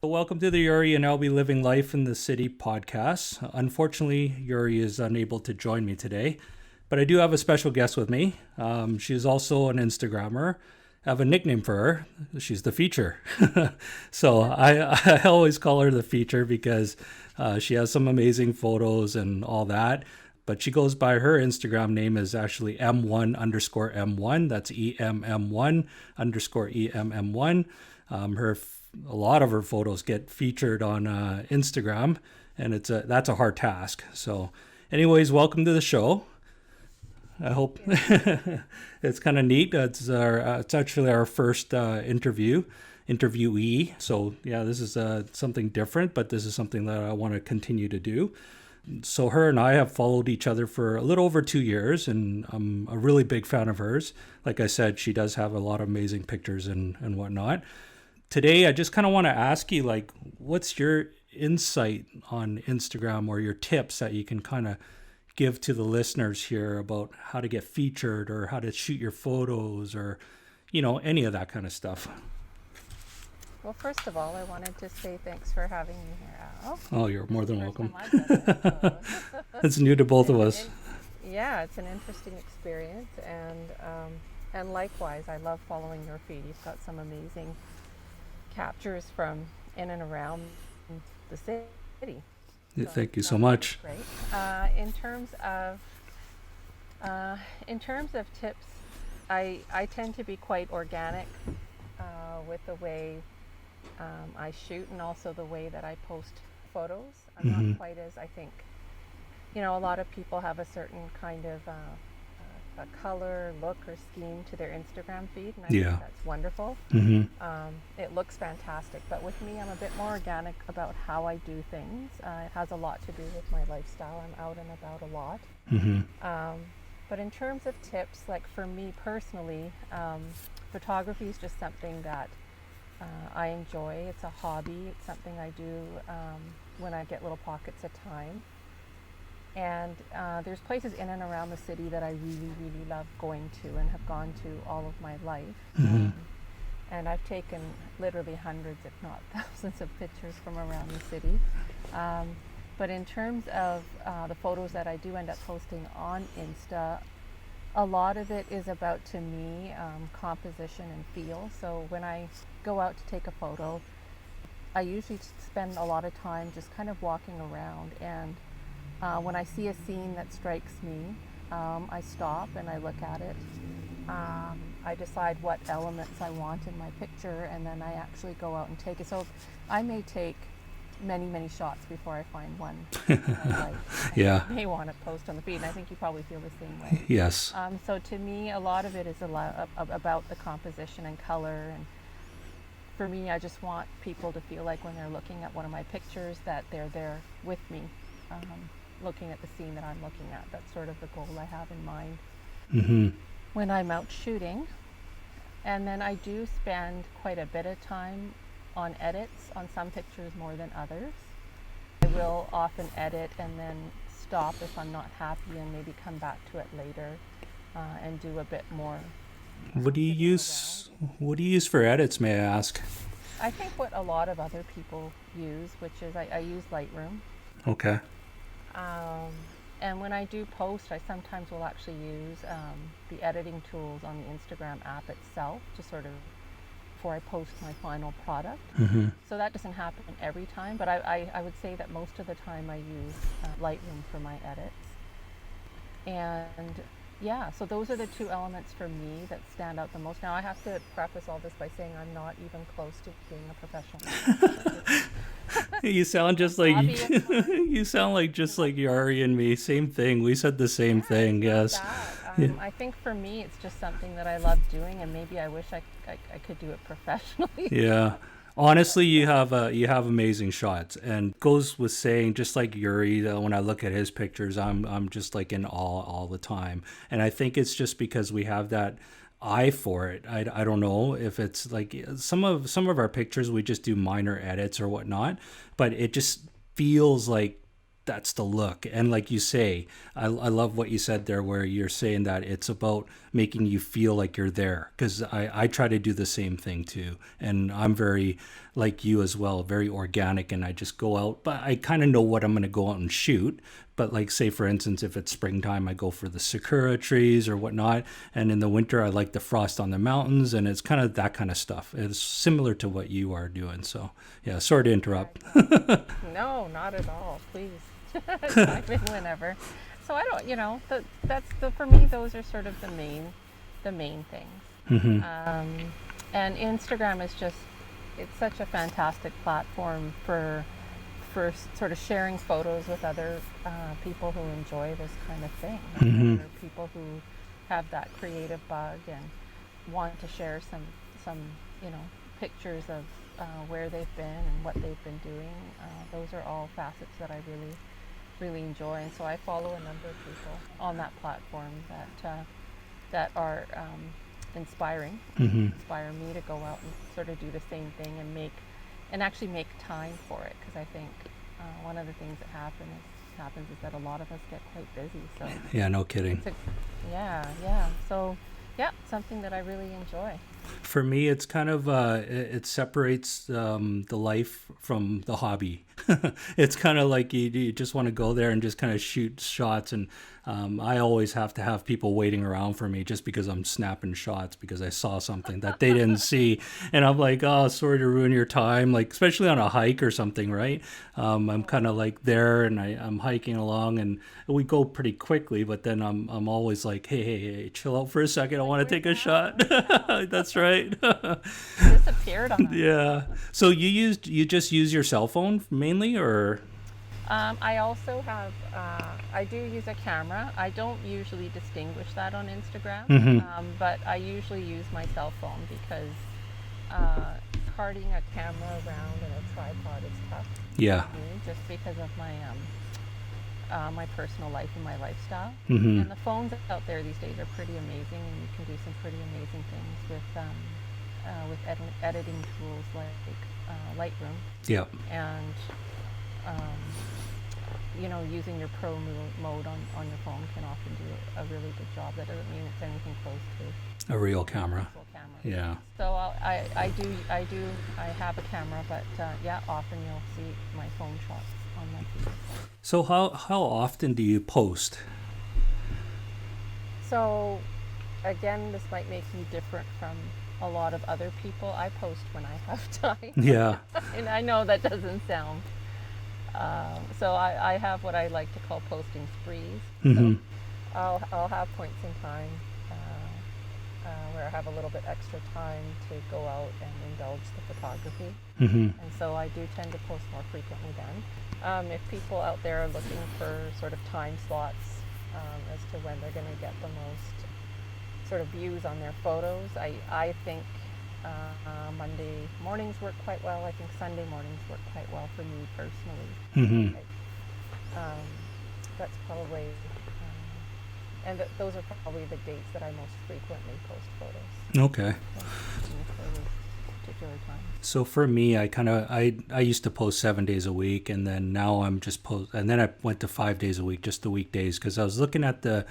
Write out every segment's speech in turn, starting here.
Welcome to the Yuri and Alby Living Life in the City podcast. Unfortunately, Yuri is unable to join me today, but I do have a special guest with me. She is also an Instagrammer. I have a nickname for her. She's the feature. So I always call her the feature because she has some amazing photos and all that. But she goes by her Instagram name is actually M1 underscore M1. That's EMM1 underscore EMM1. Her a lot of her photos get featured on Instagram, and that's a hard task. So, anyways, welcome to the show. I hope it's kind of neat. It's actually our first interviewee. So yeah, this is something different, but this is something that I want to continue to do. So her and I have followed each other for a little over 2 years, and I'm a really big fan of hers. Like I said, she does have a lot of amazing pictures and whatnot. Today, I just kind of want to ask you, like, what's your insight on Instagram or your tips that you can kind of give to the listeners here about how to get featured or how to shoot your photos or, any of that kind of stuff. Well, first of all, I wanted to say thanks for having me here, Al. Oh, you're more than welcome. So. It's new to both of us. Yeah, it's an interesting experience, and likewise, I love following your feed. You've got some amazing captures from in and around the city. Yeah, thank you so much. Great. In terms of tips, I tend to be quite organic with the way I shoot and also the way that I post photos. I'm not quite as, I think, a lot of people have a certain kind of a color, look, or scheme to their Instagram feed, and I think that's wonderful. It looks fantastic, but with me, I'm a bit more organic about how I do things. It has a lot to do with my lifestyle. I'm out and about a lot. But in terms of tips, like for me personally, photography is just something that I enjoy. It's a hobby. It's something I do when I get little pockets of time. And there's places in and around the city that I really, really love going to and have gone to all of my life. And I've taken literally hundreds, if not thousands, of pictures from around the city. But in terms of the photos that I do end up posting on Insta, a lot of it is about, to me, composition and feel. So when I go out to take a photo, I usually spend a lot of time just kind of walking around, and when I see a scene that strikes me, I stop and I look at it. I decide what elements I want in my picture, and then I actually go out and take it. So I may take many, many shots before I find one I like. Yeah. I may want to post on the feed, and I think you probably feel the same way. Yes. So to me, a lot of it is about the composition and color. And for me, I just want people to feel like when they're looking at one of my pictures that they're there with me. Looking at the scene that I'm looking at. That's sort of the goal I have in mind when I'm out shooting. And then I do spend quite a bit of time on edits on some pictures more than others. I will often edit and then stop if I'm not happy and maybe come back to it later and do a bit more. What do you use? What do you use for edits, may I ask? I think what a lot of other people use, which is I use Lightroom. Okay. And when I do post, I sometimes will actually use the editing tools on the Instagram app itself to sort of, before I post my final product. So that doesn't happen every time, but I would say that most of the time I use Lightroom for my edits. And yeah, so those are the two elements for me that stand out the most. Now I have to preface all this by saying I'm not even close to being a professional. You sound just like just like Yari and me. Same thing. We said the same thing. Yes. I think for me, it's just something that I love doing, and maybe I wish I could do it professionally. Yeah. Honestly, you have amazing shots, and goes with saying, just like Yuri, when I look at his pictures, I'm just like in awe all the time, and I think it's just because we have that eye for it. I don't know if it's like some of our pictures we just do minor edits or whatnot, but it just feels like that's the look. And like you say, I love what you said there, where you're saying that it's about making you feel like you're there. Because I try to do the same thing too. And I'm very, like you as well, very organic, and I just go out, but I kind of know what I'm going to go out and shoot. But like, say for instance, if it's springtime, I go for the sakura trees or whatnot. And in the winter, I like the frost on the mountains, and it's kind of that kind of stuff. It's similar to what you are doing. So yeah, sorry to interrupt. No, not at all. Please, chime in whenever. So I don't, that's for me. Those are sort of the main things. And Instagram is just, it's such a fantastic platform for sort of sharing photos with other people who enjoy this kind of thing, or people who have that creative bug and want to share some pictures of where they've been and what they've been doing. Those are all facets that I really enjoy, and so I follow a number of people on that platform that are inspire me to go out and sort of do the same thing and actually make time for it, because I think one of the things that happens is that a lot of us get quite busy. So yeah, no kidding. So something that I really enjoy. For me, it's kind of it separates the life from the hobby. It's kind of like you just want to go there and just kind of shoot shots, and I always have to have people waiting around for me just because I'm snapping shots because I saw something that they didn't see, and I'm like, oh, sorry to ruin your time, like especially on a hike or something, right? I'm kind of like there, and I'm hiking along, and we go pretty quickly, but then I'm always like, hey, chill out for a second, I want to take a shot. That's right. Disappeared on us. Yeah. So you just use your cell phone mainly, or? I also have, I do use a camera. I don't usually distinguish that on Instagram, but I usually use my cell phone because carting a camera around and a tripod is tough. Yeah. For me, just because of my personal life and my lifestyle. And the phones out there these days are pretty amazing, and you can do some pretty amazing things with editing tools like Lightroom. Yeah. And using your pro mode on your phone can often do a really good job. That doesn't mean it's anything close to a real camera. Yeah. So I have a camera, but often you'll see my phone shots on my feed. So how often do you post? So again, this might make me different from a lot of other people. I post when I have time. Yeah. And I know that doesn't sound. So I have what I like to call posting sprees. So I'll have points in time where I have a little bit extra time to go out and indulge the photography. And so I do tend to post more frequently then. If people out there are looking for sort of time slots as to when they're going to get the most sort of views on their photos, I think Monday mornings work quite well. I think Sunday mornings work quite well for me personally. That's probably, and those are probably the dates that I most frequently post photos. Okay. Particular times. So for me, I used to post 7 days a week, and then now I'm just and then I went to 5 days a week, just the weekdays, because I was looking at the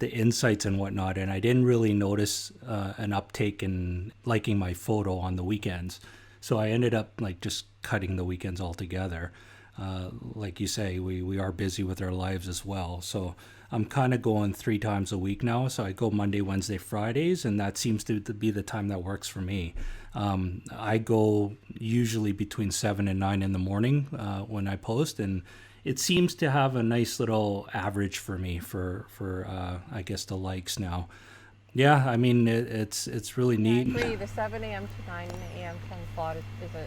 insights and whatnot, and I didn't really notice an uptake in liking my photo on the weekends. So I ended up like just cutting the weekends altogether. Like you say, we are busy with our lives as well. So I'm kind of going 3 times a week now. So I go Monday, Wednesday, Fridays, and that seems to be the time that works for me. I go usually between 7 and 9 in the morning when I post, and it seems to have a nice little average for me for I guess the likes now. Yeah, I mean it's really neat. I agree. The 7 a.m. to 9 a.m. time slot is a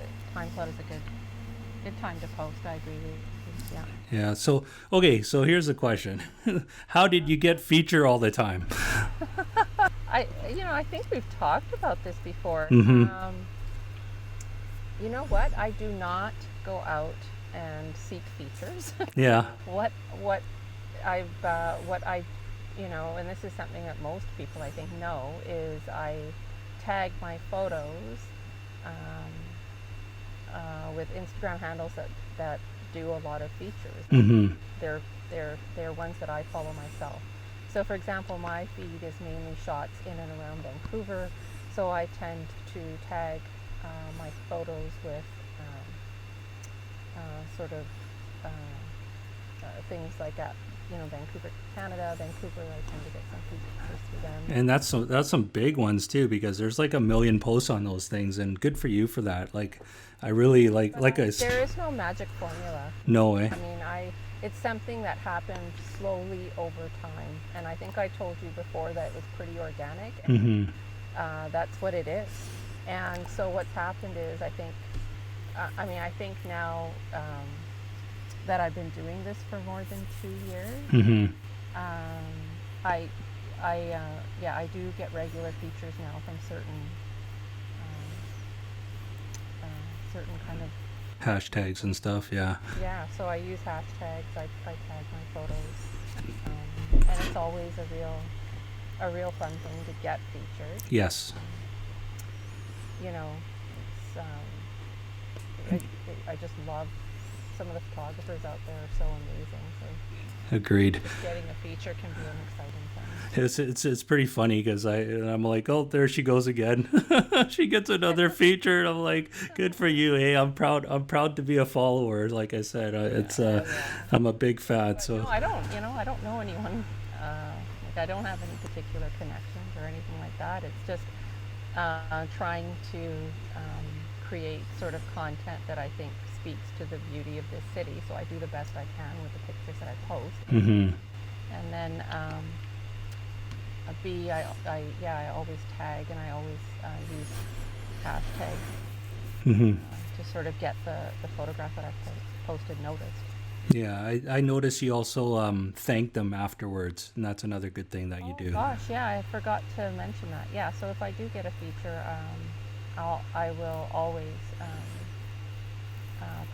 good time to post. I agree with you. Yeah. Yeah. So so here's the question: how did you get feature all the time? I think we've talked about this before. You know what? I do not go out and seek features. Yeah. what I and this is something that most people I think know, is I tag my photos with Instagram handles that do a lot of features. They're ones that I follow myself. So for example, my feed is mainly shots in and around Vancouver, so I tend to tag my photos with sort of things like at Vancouver, Canada, Vancouver. I tend to get some pictures through them. And that's some big ones too, because there's like a million posts on those things, and good for you for that. Like, I really there is no magic formula. No way. I mean, it's something that happened slowly over time, and I think I told you before that it was pretty organic, and that's what it is. And so what's happened is, I think now that I've been doing this for more than 2 years, I do get regular features now from certain kind of hashtags and stuff. Yeah. Yeah, so I use hashtags. I tag my photos, and it's always a real fun thing to get featured. Yes. I just love some of the photographers out there are so amazing. So agreed. just getting a feature can be an exciting thing. It's pretty funny because I'm like, oh, there she goes again. She gets another feature. I'm like, good for you. Hey, I'm proud to be a follower. Like I said, I'm a big fan. But so no, I don't know anyone. I don't have any particular connections or anything like that. It's just trying to create sort of content that I think speaks to the beauty of this city. So I do the best I can with the pictures that I post. And then I always tag, and I always use hashtags to sort of get the photograph that I posted noticed. Yeah, I noticed you also thank them afterwards, and that's another good thing that you do. Gosh, yeah, I forgot to mention that. Yeah, so if I do get a feature, I will always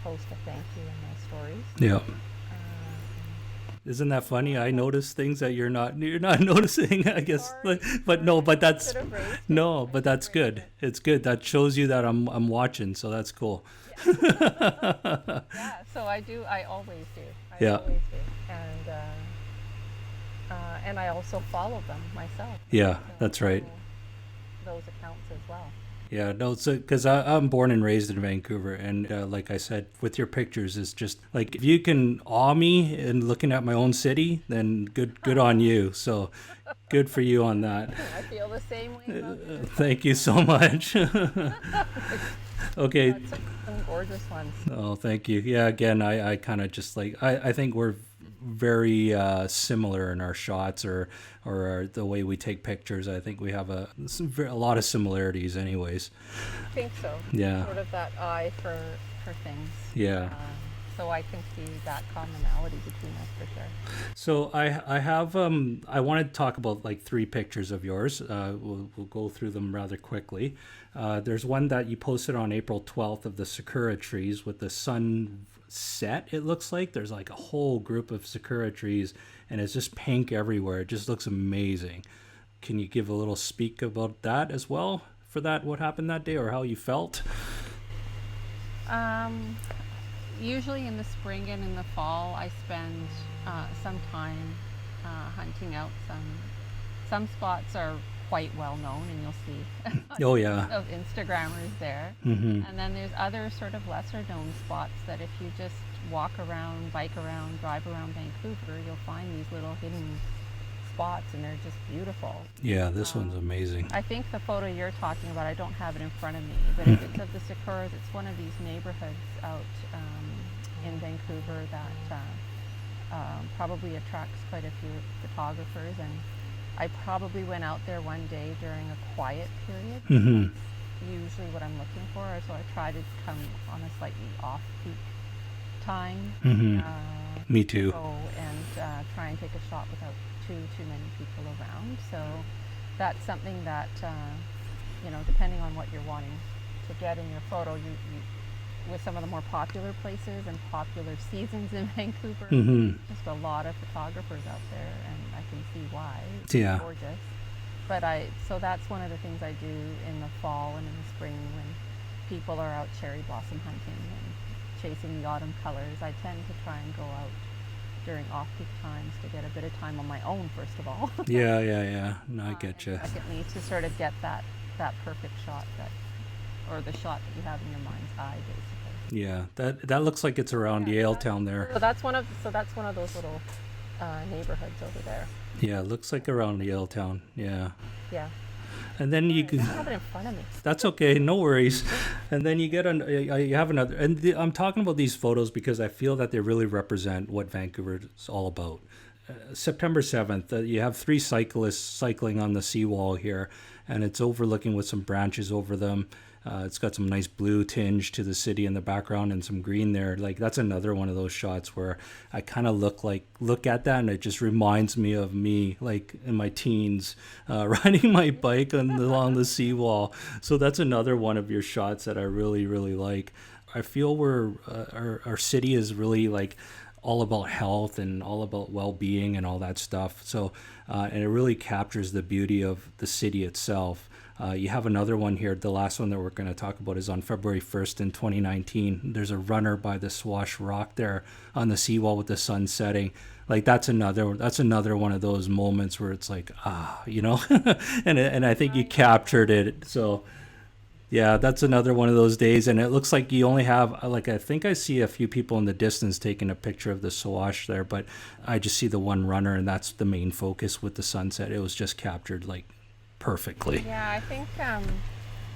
post a thank you in my stories. Yeah. Isn't that funny? I notice things that you're not noticing, I guess. But that's good. It's good. That shows you that I'm watching, so that's cool. Yeah, so I always do. I always do. And I also follow them myself. Yeah, so that's right. Those accounts as well. Yeah, no, so because I'm born and raised in Vancouver, and like I said, with your pictures, it's just like if you can awe me in looking at my own city, then good on you. So good for you on that. I feel the same way about you. Thank you so much. Okay. Some gorgeous ones. Oh, thank you. Yeah, again, I kind of just like I think we're very similar in our shots or the way we take pictures. I think we have a lot of similarities anyways. I think so. Yeah. Sort of that eye for things. Yeah. So I can see that commonality between us for sure. So I have I wanted to talk about like 3 pictures of yours. We'll go through them rather quickly. There's one that you posted on April 12th of the sakura trees with the sun set. It looks like there's like a whole group of sakura trees, and it's just pink everywhere. It just looks amazing. Can you give a little speak about that as well? For that, what happened that day, or how you felt? Usually in the spring and in the fall, I spend some time hunting out some spots are quite well known, and you'll see Oh yeah, of Instagrammers there. Mm-hmm. And then there's other sort of lesser known spots that if you just walk around, bike around, drive around Vancouver, you'll find these little hidden spots, and they're just beautiful. Yeah, this one's amazing. I think the photo you're talking about, I don't have it in front of me, but if it's of the sakuras, it's one of these neighborhoods out in Vancouver that probably attracts quite a few photographers, and I probably went out there one day during a quiet period. Mm-hmm. Usually what I'm looking for, so I try to come on a slightly off-peak time. Mm-hmm. Me too. And try and take a shot without too many people around. So that's something that, depending on what you're wanting to get in your photo, you with some of the more popular places and popular seasons in Vancouver, just a lot of photographers out there, and I can see why. It's gorgeous. But so that's one of the things I do in the fall and in the spring when people are out cherry blossom hunting and chasing the autumn colors. I tend to try and go out during off-peak times to get a bit of time on my own, first of all. Yeah. No, I get you. Secondly, to sort of get that perfect shot or the shot that you have in your mind's eye, basically. Yeah, that looks like it's around Yaletown there. So that's one of those little neighborhoods over there. Yeah, it looks like around Yaletown. Yeah. Yeah. And then you I can. don't have it in front of me. That's okay, no worries. And then you get you have another. And I'm talking about these photos because I feel that they really represent what Vancouver is all about. September 7th, you have 3 cyclists cycling on the seawall here, and it's overlooking with some branches over them. It's got some nice blue tinge to the city in the background and some green there. Like, that's another one of those shots where I kind of look at that and it just reminds me of me, like in my teens, riding my bike along the seawall. So that's another one of your shots that I really, really like. I feel our city is really like all about health and all about well-being and all that stuff. So, and it really captures the beauty of the city itself. You have another one here. The last one that we're going to talk about is on February 1st in 2019. There's a runner by the Swash Rock there on the seawall with the sun setting. Like, that's another one of those moments where it's like, and I think you captured it. So yeah, that's another one of those days. And it looks like you only have, like, I think I see a few people in the distance taking a picture of the Swash there, but I just see the one runner, and that's the main focus with the sunset. It was just captured like perfectly. Yeah, I think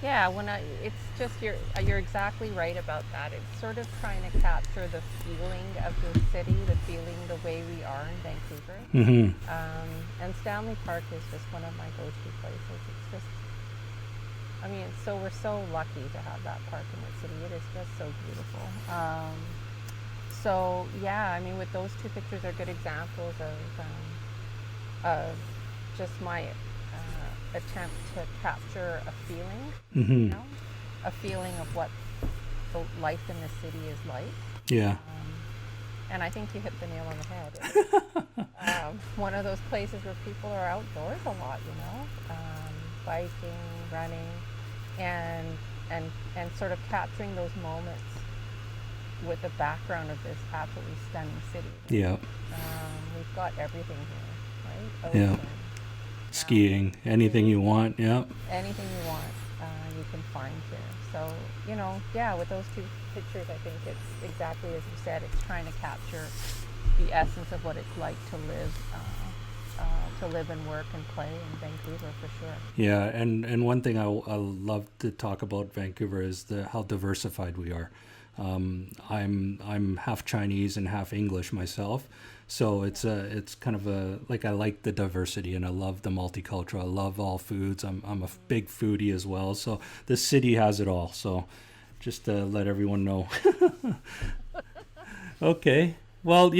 it's just you're exactly right about that. It's sort of trying to capture the feeling of the city, the feeling the way we are in Vancouver. Mm-hmm. And Stanley Park is just one of my go-to places. It's just, we're so lucky to have that park in the city. It is just so beautiful. With those 2 pictures are good examples of just my attempt to capture a feeling, Mm-hmm. a feeling of what the life in the city is like. Yeah. And I think you hit the nail on the head. It's one of those places where people are outdoors a lot, biking, running, and sort of capturing those moments with the background of this absolutely stunning city. Yeah. We've got everything here, right? Yeah. Skiing, anything you want. Yeah. Anything you want, you can find here. So, with those 2 pictures, I think it's exactly as you said. It's trying to capture the essence of what it's like to live and work and play in Vancouver, for sure. Yeah, and one thing I love to talk about Vancouver is how diversified we are. I'm half Chinese and half English myself, so it's kind of I like the diversity, and I love the multicultural. I love all foods. I'm a big foodie as well, so this city has it all. So just to let everyone know. Okay. Well,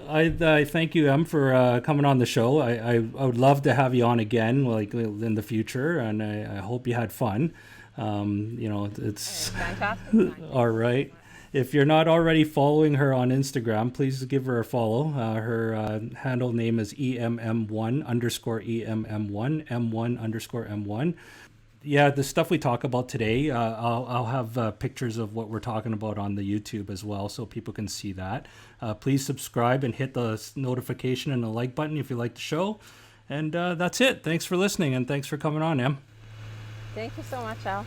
I thank you, Em, for coming on the show. I would love to have you on again, like in the future, and I hope you had fun. It's fantastic. All right. If you're not already following her on Instagram, please give her a follow. Her handle name is EMM1_EMM1, M1_M1. Yeah, the stuff we talk about today, I'll have pictures of what we're talking about on the YouTube as well, so people can see that. Please subscribe and hit the notification and the like button if you like the show. And that's it. Thanks for listening, and thanks for coming on, Em. Thank you so much, Al.